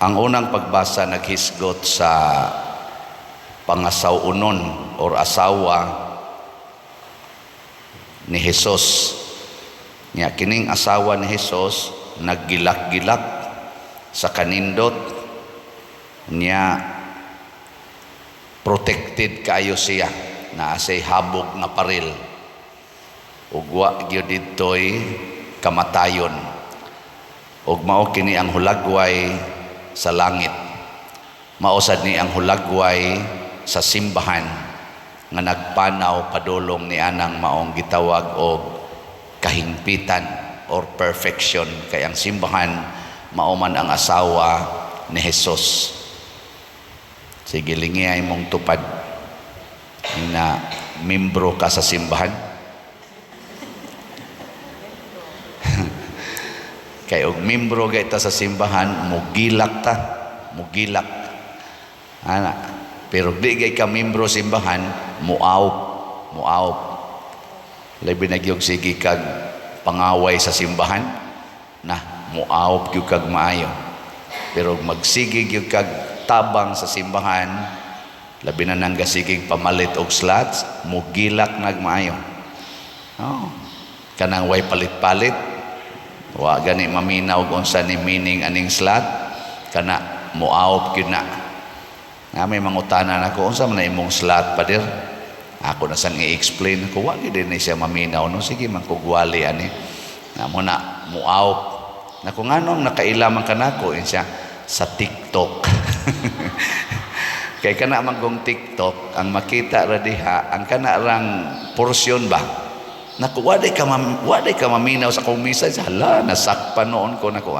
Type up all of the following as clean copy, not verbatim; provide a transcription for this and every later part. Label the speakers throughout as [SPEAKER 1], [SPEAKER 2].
[SPEAKER 1] Ang unang pagbasa naghisgot sa pangasawunon or asawa ni Jesus. Nya kining asawa ni Jesus naggilak-gilak sa kanindot niya, protected kayo siya na say habog nga paril ug wa gyud didtoy kamatayon, ug mao kini ang hulagway sa langit, mausad ni ang hulagway sa simbahan nga nagpanaw padulong ni anang maong gitawag og kahingpitan or perfection, kay ang simbahan mao man ang asawa ni Jesus. Sige, lingiyay mong tupad na membro ka sa simbahan. Kay og membro gayta sa simbahan, mugilak ta, mugilak. Ana, pero di gay ka membro simbahan, muawp. Labi na gyud sige kag pangaway sa simbahan, na muawp gyud kag maayo. Pero magsige gyud kag tabang sa simbahan, labi na nang gasigig pamalit og slots, mugilak nagmaayo. Oh, kanang way palit-palit, wa gani maminaw kung unsa ni meaning aning slot, kana muawp gyud na. Nga may mangutana nako, unsa man na imong slot padir? Ako na sang i-explain ko, wa gyud ni siya maminaw, no sige man ko gwali ani. Na mo na muawp. Nako nganong nakailaman kanako siya sa TikTok. Kay kana magong TikTok ang makita ra diha ang kana rang porsyon ba, naku waday ka maminaw sa kong message, hala nasakpan noon ko, naku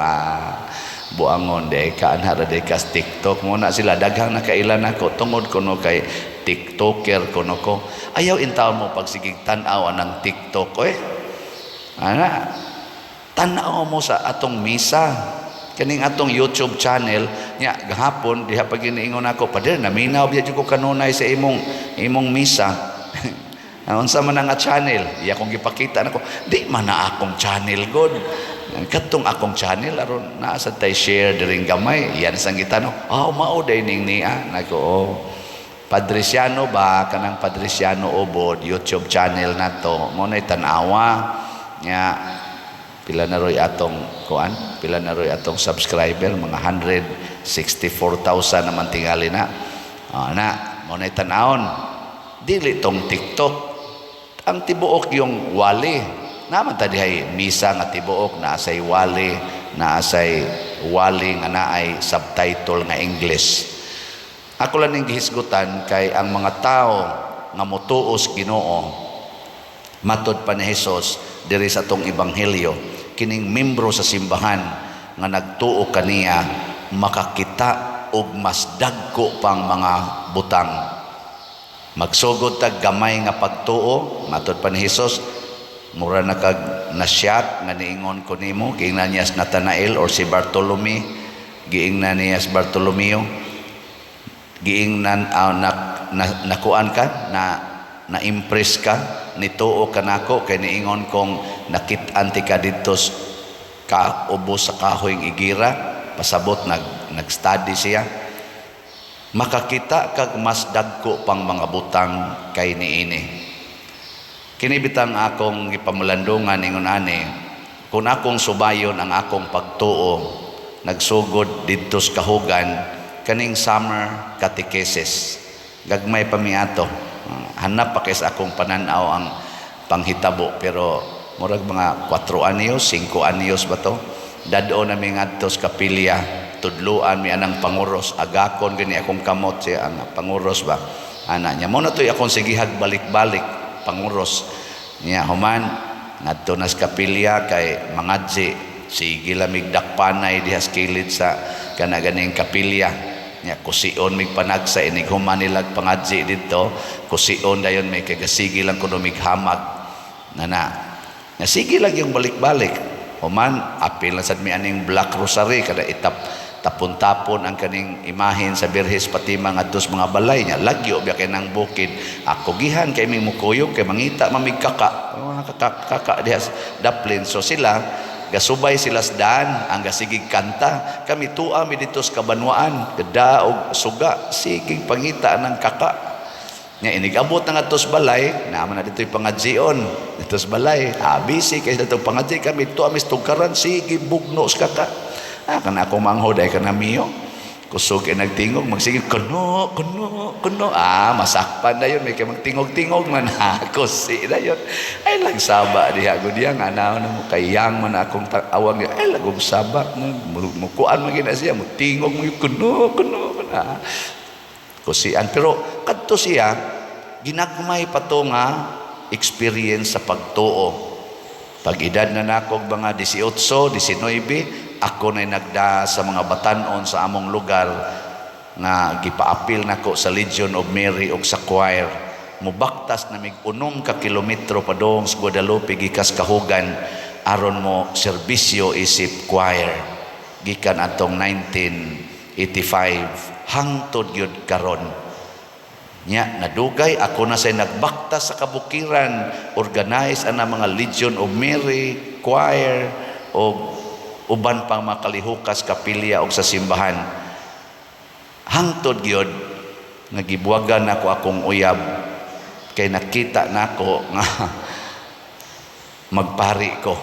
[SPEAKER 1] buangon de ka anhara de ka TikTok mo na sila daghang nakailan ako tungod kuno kay TikToker kuno ko. Ayaw intaw mo pagsigig tan-aw anang TikTok ana tan-aw mo sa atong misa kaning atong YouTube channel nya gahapon diha pag iniingon ako, pader naminaw biya jud ko kanunay sa imong misa. Unsa man nga channel iya kong gipakita nako, di man na akong channel god, katong akong channel aron naa sa tay share diring gamay yan sang gitano. Mao day ning niya nako, Padresiano ba kanang Padresiano Ubod YouTube channel nato mo nay tan-awa nya. Pila na roy atong kuan, pila na roy atong subscriber, mga 164,000 naman tingali na. Na mo nay tan-awon dili tong TikTok, ang tibuok yung wali naman ta dihay misa nga tibuok na asay wali, na asay wali nga naay subtitle nga English. Ako lang ning gihisgutan kay ang mga tao nga motuos Ginoo matud pa ni Jesus diri sa atong ebanghelyo, kining membro sa simbahan nga nagtuo kaniya makakita og mas dagko pang mga butang. Magsugod tag gamay nga pagtuo matud pa ni Jesus, mura na kag nasyat nga niingon ko nimo, giingnan niya si Nathanael or si Bartolome, giingnan niya si Bartolomeo, giingnan nakuan ka na impress ka nituo kanako kay niingon kong nakit-an ti ka didto ka ubos sa kahoyng igira, pasabot nag-study siya, makakita kag mas dagko pang mga butang kay niini. Kini bitang akong gipamulandungan ingon ani, kung akong subayon ang akong pagtuo nagsugod didto sa kahugan kaning summer catechesis, gagmay pa mi ato. Hanap pa kaysa akong pananaw ang panghitabo, pero murag mga 4 anyos, 5 anyos ba to, dadoo na mi ngadto sa kapilya, tudluan mi anang panguros, agakon gani akong kamot siya ang panguros ba ana nya, mo na to'y akong sigihag balik-balik panguros niya human ngadto na sa kapilya kay mangadji sige lamig dakpanay diha sa kilid sa kana ganing kapilya nya, kusion mig panagsa inig human nilag pangadji dito, kusion dayon may kagasigi lang kuno mig hamag na sige lang yung balik-balik human apil na sad mi aning Black Rosary kada tapon-tapon ang kaning imahin sa Birhes pati mga dos mga balay nya, lagyo biya kay nang bukid ako gihan kay may mukuyog kay mangita mamig kaka diha daplin, so sila gasubay sila sa daan ang gasigig kanta kami tuwa mi dito sa kabanwaan gada og suga sigig pangita ng kaka nya inigabot na nga tos balay naman na dito'y pangadjion dito sa balay busy kay dito pangadji kami tuwa mi tugkaran sige bugno sa kaka kana akong manghod ay kana miyo kusog ay nagtingog magsigil kuno masakpan na yun may kay magtingog-tingog man kusi na yun ay lagsaba diha gud diya nga naon mo kayang man akong awang niya ay lagog saba mukuan man gina siya mutingog mo kuno kusian pero kadto siya ginagmay pa to nga experience sa pagtuo pag edad na nako mga 18 19 ako na nagda sa mga batanon sa among lugar nga gipaapil nako sa Legion of Mary og sa choir mubaktas na mig 6 ka kilometro padong sa Guadalupe gikas Kahugan aron mo serbisyo isip choir gikan atong 1985 hangtod gyud karon nya nadugay ako na say nagbaktas sa kabukiran organize ana mga Legion of Mary choir og uban pang makalihukas kapilya og sa simbahan hangtod gyud nga gibuwagan nako akong uyab kay nakita nako nga magpari ko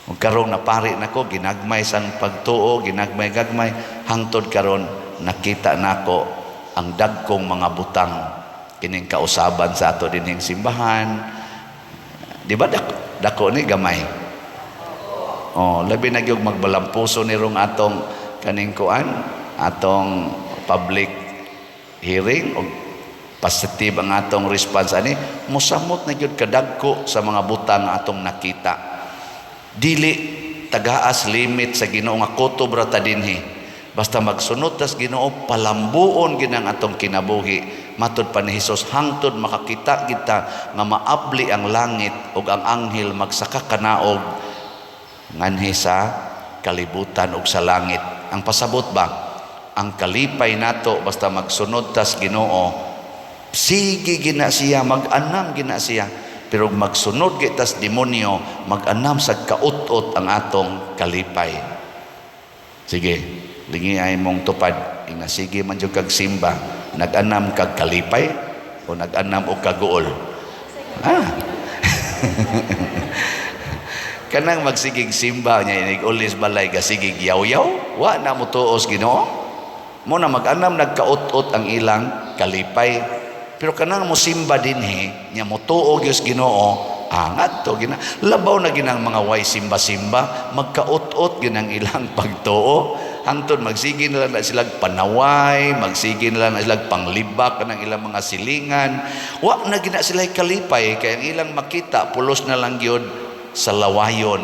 [SPEAKER 1] ug karon napari nako ginagmay sang pagtuo ginagmay-gagmay hangtod karon nakita nako ang dagkong mga butang kining kausaban sa ato dining simbahan di ba dako ni gamay. Labi na gyud magbalampuso ni rong atong kaning kuan, atong public hearing o positive ang atong response ani, mosamot na gyud kadagko sa mga butang atong nakita. Dili tagaas limit sa Ginoo nga kutob ra ta dinhi. Basta magsunod tas Ginoo palambuon ginang atong kinabuhi. Matud pa ni Hesus hangtod makakita kita nga maabli ang langit ug ang anghel magsaka kanaog nganhi sa kalibutan ug sa langit. Ang pasabot ba ang kalipay nato basta magsunod tas Ginoo sige gina siya mag-anam gina siya pero magsunod gitas demonyo mag-anam sa kaut-ot ang atong kalipay. Sige lingi ay mong tupad ina sige man jud kag simba nag-anam kag kalipay o nag-anam og kaguol kanang magsigig simba niya inig-ulis balay gasigig yaw-yaw wa na mo tuos Ginoo mo na mag-anam nagkaut-ot ang ilang kalipay pero kanang mo simba dinhi nya mo tuo gyud Ginoo angat to gina labaw na ginang mga way simba-simba magkaut-ot ginang ilang pagtuo hangtod magsige na lang silang panaway magsige na lang silang panglibak kanang ilang mga silingan wa na gina sila kalipay kay ang ilang makita pulos na lang gyud sa lawayon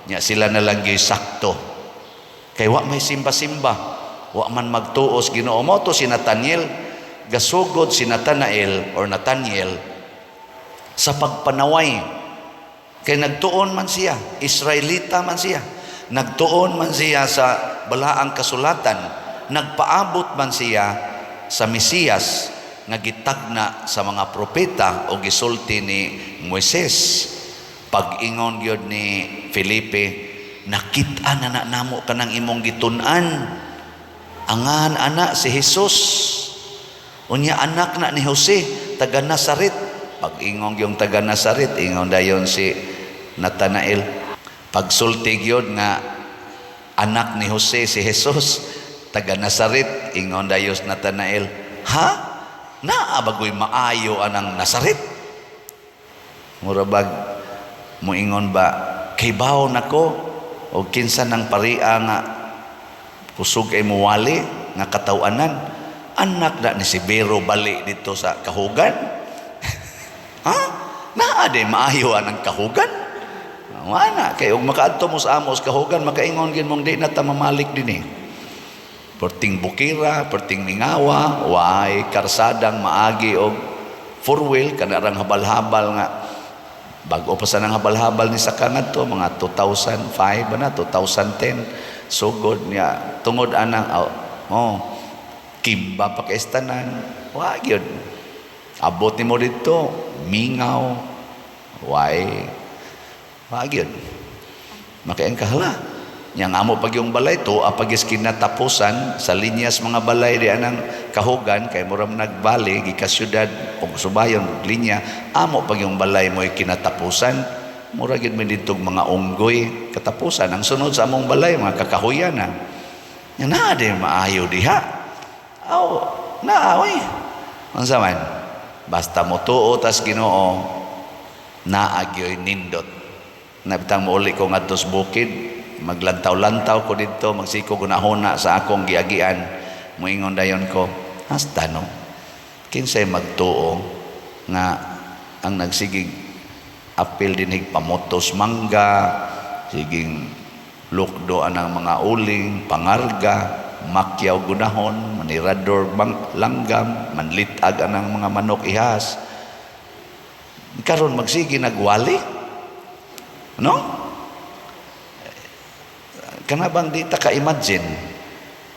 [SPEAKER 1] nya sila na lang gyud sakto kay wa may simba-simba wa man magtuos Ginoo mo to si Nathaniel gasugod si Nathanael sa pagpanaway kay nagtuon man siya Israelita man siya nagtuon man siya sa balaang kasulatan nagpaabot man siya sa Mesiyas nga gitagna sa mga propeta o gisulti ni Moises. Pag-ingon gyud ni Felipe nakita na namo kanang imong gitun-an angan anak si Jesus unya anak na ni Jose taga Nazaret. Pag-ingon yung taga Nazaret ingon dayon si Nathanael pagsulti gyud nga anak ni Jose si Jesus taga Nazaret ingon dayon Nathanael ha naa bagoy maayo anang Nazaret murabag moingon ba kay bawo nako o kinsa nang paria nga kusog ay muwali nga katawanan anak na ni si Bero bali dito sa Kahugan ha naa de maayo anang Kahugan wala kay og makaadto mo sa amos Kahugan makaingon gid mong di na ta mamalik dinhi perting bukira perting mingawa way karsadang maagi og four wheel kanarang habal-habal nga bago pa sa nang habal-habal ni Sakangat to mga 2005 na 2010 sugod niya tungod anang kimba pa kaistanan wa gyud abot ni mo dito mingaw wa gyud Makain kahala. Yang amo pag yung balay to, apagis kinatapusan sa linyas mga balay di anang kahugan, kay muram nagbali, gika syudad, o subayon, linya, amo pag yung balay mo kinatapusan, muragin mo ditong mga unggoy, katapusan. Ang sunod sa among balay, mga kakahuyan na. Yan na din maayo diha. Aw, naaoy. Ang saman, basta mo tuo tas Ginoo, naagyoy nindot. Nabitang mo uli ko nga tos bukid, maglantaw-lantaw ko dito, magsiko ko nahuna sa akong giagian, muingon dayon ko, hasta no, kinsay magtuo nga ang nagsigig apil dinig pamotos mangga, siging lukdo anang mga uling, pangarga, makyaw gunahon, manirador langgam, manlitag anang mga manok ihas. Karon magsigi nagwali, no? Kana bang di ta ka-imagine?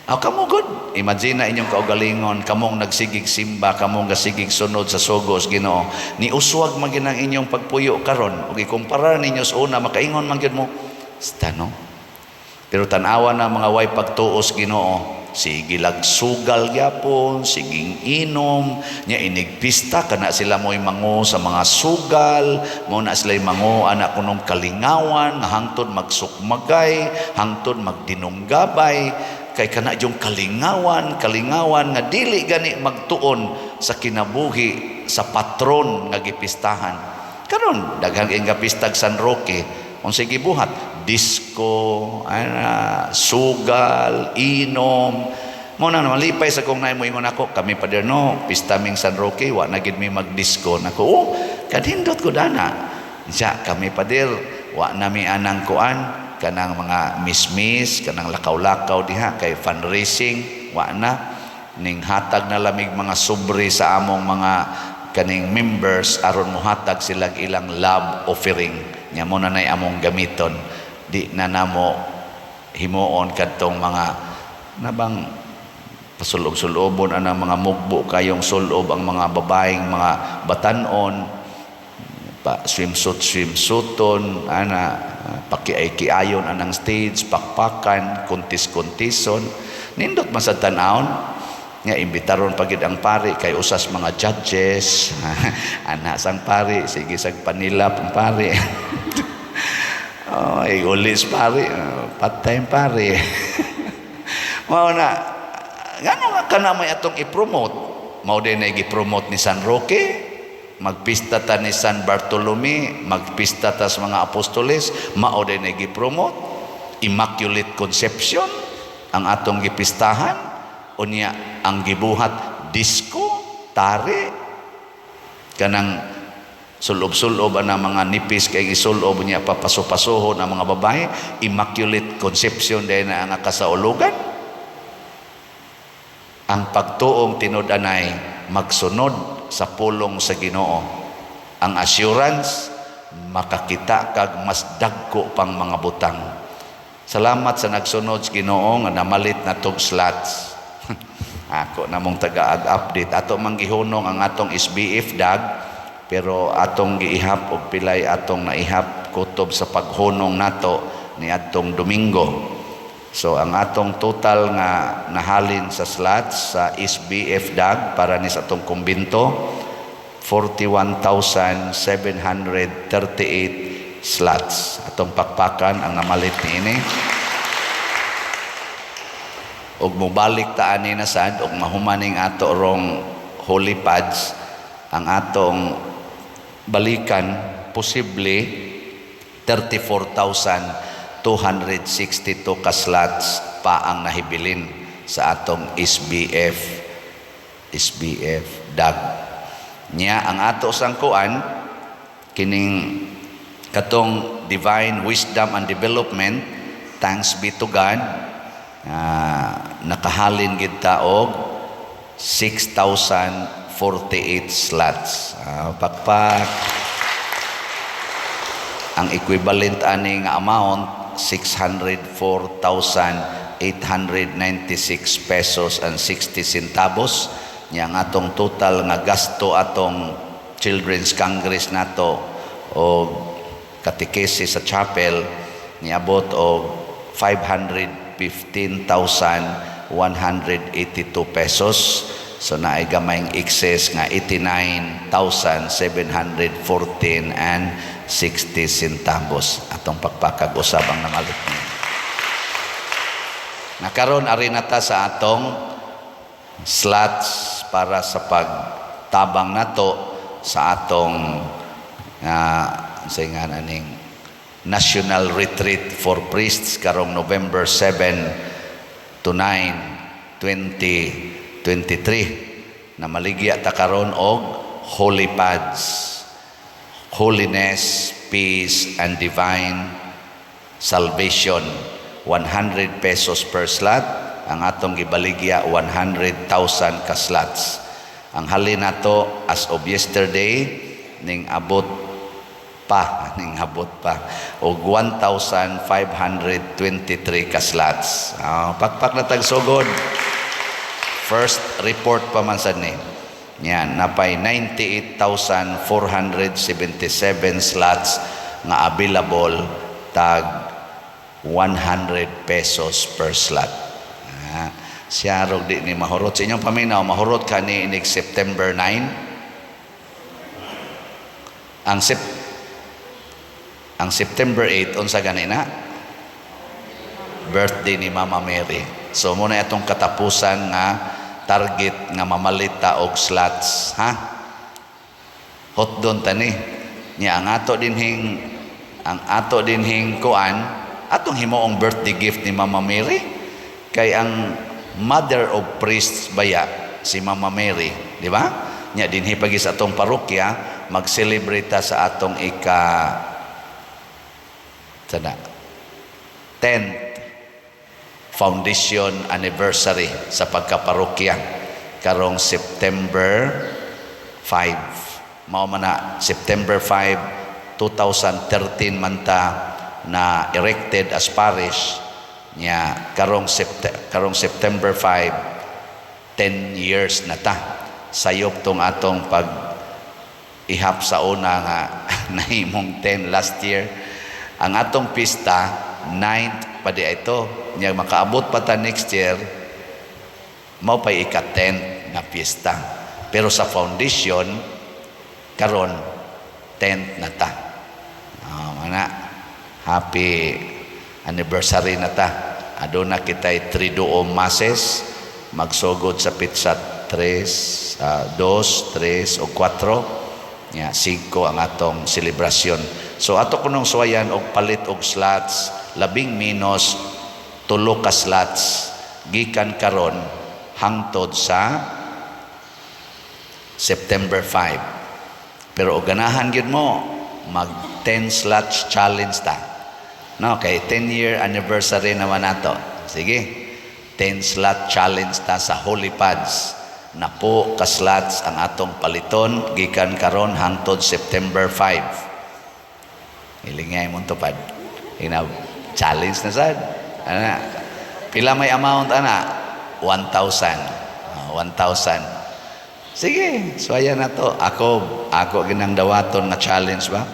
[SPEAKER 1] Kamo good. Imagine na inyong kaugalingon, kamong nagsigig simba, kamong gasigig sunod sa sugos Ginoo. Ni uswag man ginang inyong pagpuyo karon. Ug ikumpara ninyo sa una, makaingon man gyud mo, stano. Pero tanawa na mga way pagtuos Ginoo, sige lagsugal gyapon, siging inom, nya inigpista kana sila mo'y mango sa mga sugal, mo na sila mango anak kunong kalingawan, nga hangtod magsukmagay, hangtod magdinunggabay, kay kana yung kalingawan nga dili gani magtuon sa kinabuhi sa patron nga gipistahan. Karon daghang ingapistag San Roque, unsay gibuhat? Disco, sugal, inom. Mo na malipay sa kong naay mo ingon ako, kami pa no, pista ming San Roque, wa na gid mi mag-disco. Nako, kadindot ko dana. Siya kami pa wa na mi anang kuan, kanang mga mismis, kanang lakaw-lakaw diha kay fundraising, wa na ning hatag na lamig mga sobre sa among mga kaning members aron mohatag silang ilang love offering. Nya mo na nay among gamiton. Di na namo himuon kadtong mga nabang pasulob-sulobon anang mga mugbo kayong sulob ang mga babaeng mga batanon pa swimsuiton ana pakiay-kiayon anang stage pakpakan kuntis-kuntison nindot man sa tan-awon nga imbitaron pagid ang pari kay usas mga judges ana sang pari sige sag panila pang pari. Ulis pare, part-time pare. Mao na, gano'n nga ka na may atong i-promote? Mao din na i-promote ni San Roque, magpista ta ni San Bartolome, magpista ta sa mga apostoles, mao din na i-promote. Immaculate Conception, ang atong gipistahan, unya ang gibuhat, disco, tare, kanang sulob-sulob ang mga nipis kay isulob niya papaso-pasoho ng mga babae, Immaculate Conception dahil na ang kasaulugan. Ang pagtuong tinud-anay magsunod sa pulong sa Ginoo. Ang assurance makakita kag mas dagko pang mga butang. Salamat sa nagsunod sa Ginoo nga namalit na tog slots. Ako namong taga-update ato manggihunong ang atong SBF dag. Pero atong giihap og pilay atong naihap kutob sa paghunong nato ni atong Domingo. So ang atong total nga nahalin sa slots sa SBF DAG para ni sa atong kumbinto 41,738 slots. Atong pakpakan ang namalit niini. Og mobalik ta ani na sad og mahumaning ato rong holy pads ang atong balikan posible 34,262 ka slots pa ang nahibilin sa atong SBF DAG nya. Ang ato sang kuan kining katong Divine Wisdom and Development, thanks be to God, nakahalin gid ta og 6,048 slots. Pakpak. Ang equivalent ani nga amount 604,896 pesos and 60 centavos. Nya ang atong total nga gasto atong Children's Congress nato o katikesi sa chapel niabot og 515,182 pesos. So naay gamayng excess nga 89,714 and 60 centavos atong pagpakag-usabang namalit niya. Nakaroon ari nata sa atong slots para sa pagtabang nato sa atong saingan aning National Retreat for Priests karong November 7 to 9, 2023 na maligya ta karon og Holy Pads, Holiness, Peace, and Divine Salvation. 100 pesos per slot. Ang atong gibaligya 100,000 ka slots. Ang halin nato as of yesterday ning abot pa og 1,523 ka slots. Pakpak na tagsugod. First report pa man sad ni. Yan, napay 98,477 slots nga available tag 100 pesos per slot. Siya rog di ni mahurot sa inyong paminaw, mahurot ka ni inig September 9. Ang September 8 unsa ganina? Birthday ni Mama Mary. So muna itong katapusan nga target nga mamalita og slots, ha? Hot doon tani. Nya ang ato dinhing kuan, atong himuong birthday gift ni Mama Mary kay ang mother of priests baya si Mama Mary, di ba? Nya dinhi pagi sa atong parokya mag-celebrate sa atong 10th foundation anniversary sa pagkaparokya karong September 5. Mao man na September 5, 2013 man ta na erected as parish nya karong September 5, 10 years na ta. Sayop tong atong pag ihap sa una nga nahimong 10 last year. Ang atong pista 9th pa di ito. Nya makaabot pa ta next year, mao pa ika-10 na pista. Pero sa foundation karon 10th na ta. Mana happy anniversary na ta. Aduna kitay 3 masses magsugod sa pizza 2, 3 o 4. Nya 5 ang atong selebrasyon. So ato kunong suwayan og palit og slots labing minus 3 ka slots gikan karon hangtod sa September 5. Pero ganahan gyud mo mag 10 slots challenge ta. No, kay 10-year anniversary naman nato. Sige. 10 slot challenge ta sa Holy Pads. Na po ka slots ang atong paliton gikan karon hangtod September 5. Ilingay mo tupad. Challenge na sad. Ana, pila may amount ana? 1,000. 1,000. Sige, suwaya na to. Ako ginang dawaton nga challenge ba?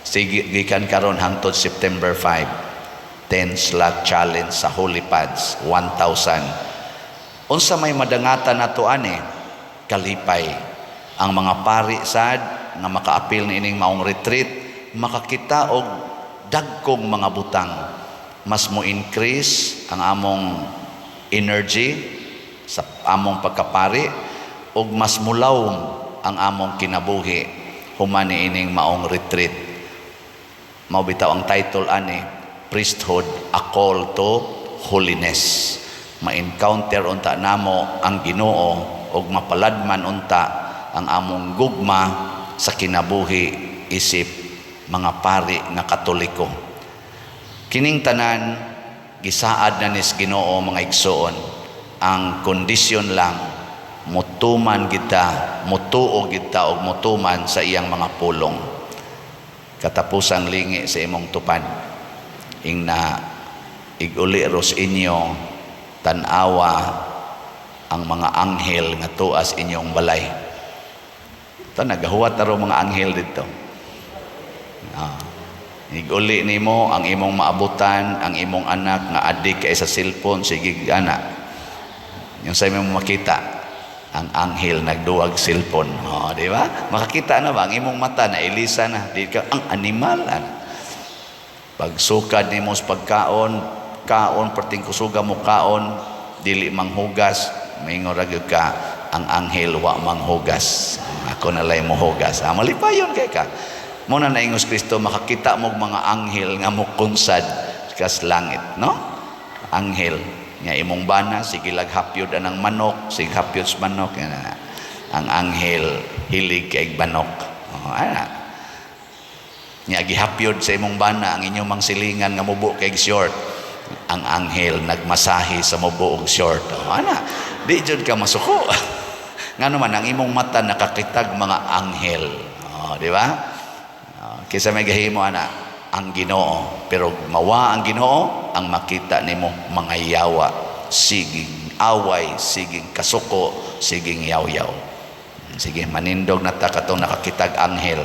[SPEAKER 1] Sige, gikan karon hangtod September 5. 10 slot challenge sa Holy Pads, 1,000. Unsa may madangatan nato ani? Kalipay. Ang mga pari sad nga makaapil ni ining maong retreat, makakita og dagkong mga butang. Mas mo increase ang among energy sa among pagkapari ug mas mulaw ang among kinabuhi human ni ining maong retreat. Mao bitaw ang title ani, Priesthood, a Call to Holiness. Ma-encounter unta namo ang Ginoo ug mapaladman unta ang among gugma sa kinabuhi isip mga pari nga Katoliko. Kining tanan gisaad na nis Ginoo mga igsoon. Ang kondisyon lang mutuman kita, mutuo kita og mutuman sa iyang mga pulong. Katapusang lingi sa imong tupad. Ing na iguli ros inyo tanawa ang mga anghel nga tuas inyong balay. Ito nagahuwat na mga anghel dito. Iguli nimo ang imong maabutan, ang imong anak nga adik kay sa cellphone, sige anak. Yung sa imong makita, ang anghel nagduwag cellphone. Oh, di ba? Makakita na ba ang imong mata na ilisa na, di ka ang animal. Pagsukad nimo sa pagkaon, kaon perting kusuga mo kaon, dili manghugas, maingon ra gyud ka ang anghel wa manghugas. Ako na lay mo hugas. Malipayon kay ka. Muna na ingos Kristo, makakita mo mga anghel nga mukunsad kas langit, no? Anghel nga imong bana, sige laghapyod anang manok, sige hapyod sa manok. Yan na. Ang anghel hilig kay manok. Oh, ana. Nya gihapyod sa imong bana ang inyong mangsilingan nga mubo kay short. Ang anghel nagmasahi sa mubo og short. Oh, ana. Di jud ka masuko. Ngano man ang imong mata nakakitag mga anghel. Oh, di ba? Kaysa may gahimo ana ang Ginoo, pero mawa ang Ginoo ang makita nimo mga yawa, siging away, siging kasuko, siging yaw-yaw. Sige, manindog na ta katong nakakitag anghel.